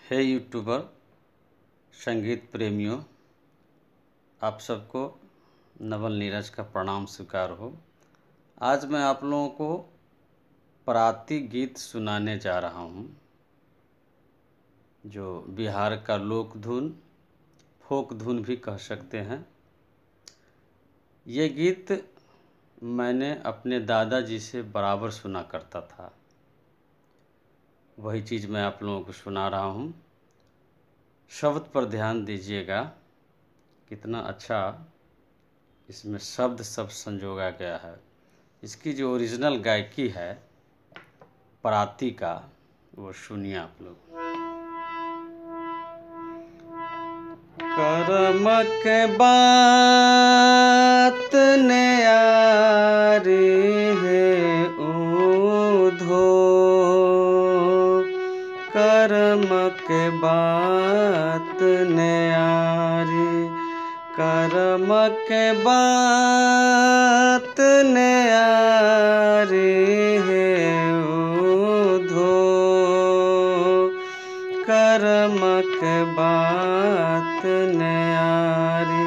हे यूट्यूबर संगीत प्रेमियों, आप सबको नवल नीरज का प्रणाम स्वीकार हो। आज मैं आप लोगों को पराती गीत सुनाने जा रहा हूँ, जो बिहार का लोक धुन, फोक धुन भी कह सकते हैं। ये गीत मैंने अपने दादाजी से बराबर सुना करता था। वही चीज़ मैं आप लोगों को सुना रहा हूँ। शब्द पर ध्यान दीजिएगा, कितना अच्छा इसमें शब्द सब संजोगा गया है। इसकी जो ओरिजिनल गायकी है पराती का, वो सुनिए आप लोग। करम के बात ने यारी है ऊधो, करम के बात ने यारी, करम के बात ने यारी है ऊधो, करम के बात ने यारी।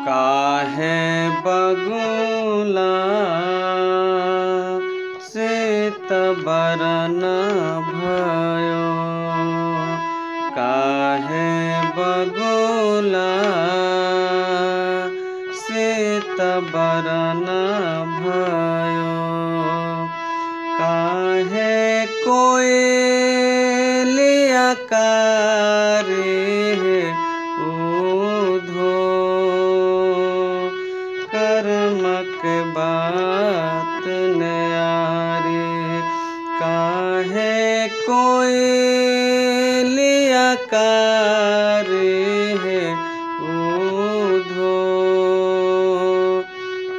काहे बगुला सीत बरन भयो, काहे बगुला सीत बरन भयो, काहे कोयलिया कारी ऊधो, करम के बात ने यारी, काहे कोयलिया कारी ऊधो,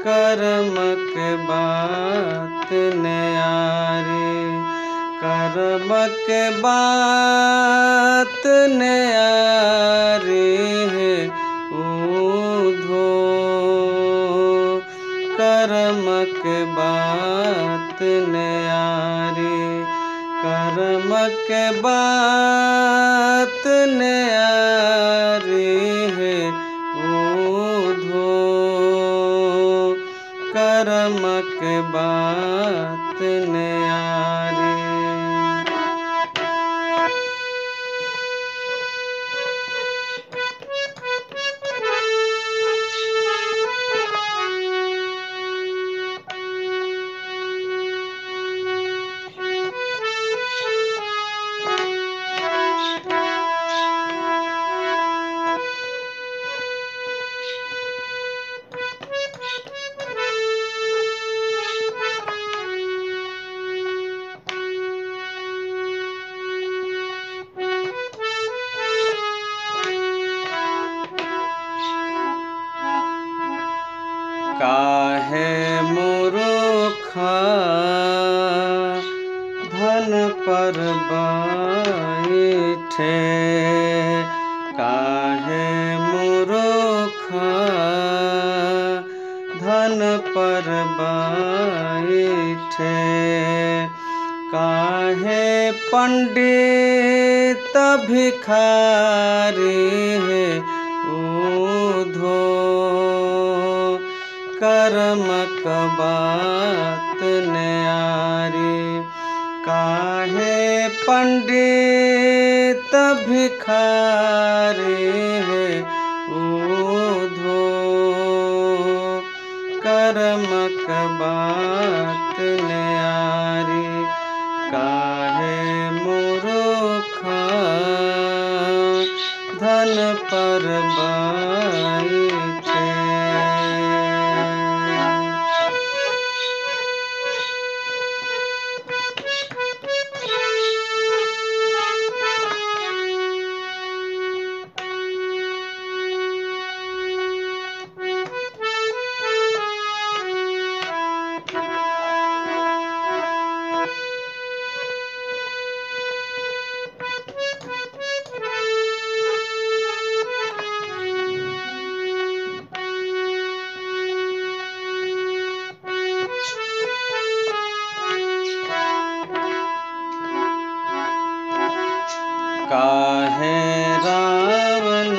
करम के बात ने यारी, करम के बात ने यारी ऊधो, करम के बात ने यारी, करम के बात ने यारी ऊधो, करम के बात ने यारी। काहे मूर्खा धन पर बैठे, काहे मूर्खा धन पर बैठे, काहे पंडित भिखारी ऊधो, करम का बात ने यारी, काहे पंडित भिखारी ऊधो, करम का बात ने यारी, काहे मूर्खा धन पर बैठे। काहे रावण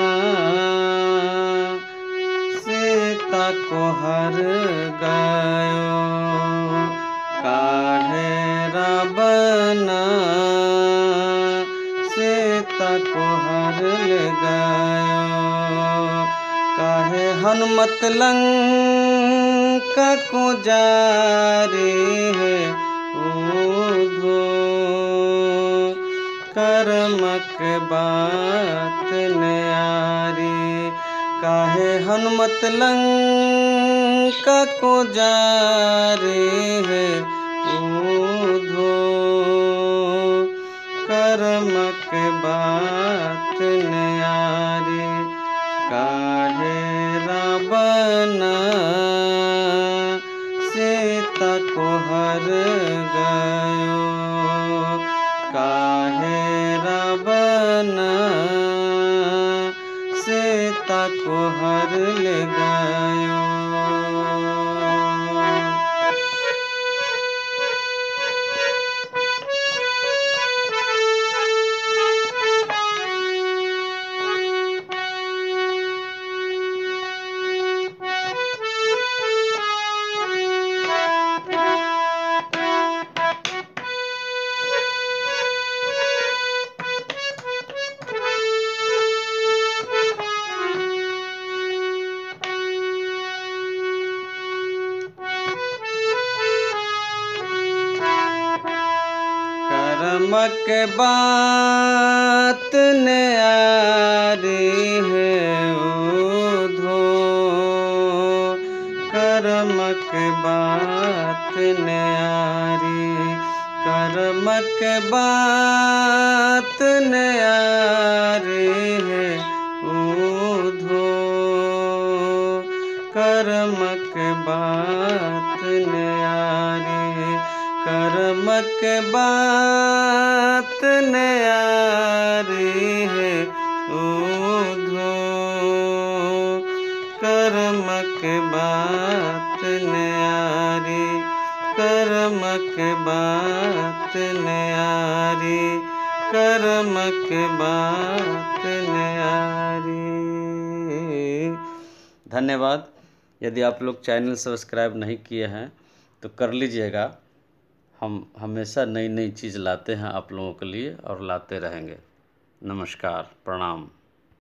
सीता को हर गयो, काहे रावण सीता को हर ले गयो, काहे हनुमत लंका को जारी है ऊधो, कर्मक बात न्यारी, काहे हनुमत लंका को जारी है ऊधो, कर्मक बात न्यारी, काहे रावण सीता को हर गयो, काहे रावण सीता को हर ले गयो। कर्मक बात न्यारी है ऊधो, कर्मक बात न्यारी, कर्मक बात न्यारी है ऊधो, कर्मक बात न्यारी, कर्मक बात न्यारी है ऊधो, कर्मक बात न्यारी, कर्मक बात न्यारी, कर्मक बात न्यारी। धन्यवाद। यदि आप लोग चैनल सब्सक्राइब नहीं किए हैं तो कर लीजिएगा। हम हमेशा नई नई चीज़ लाते हैं आप लोगों के लिए और लाते रहेंगे। नमस्कार, प्रणाम।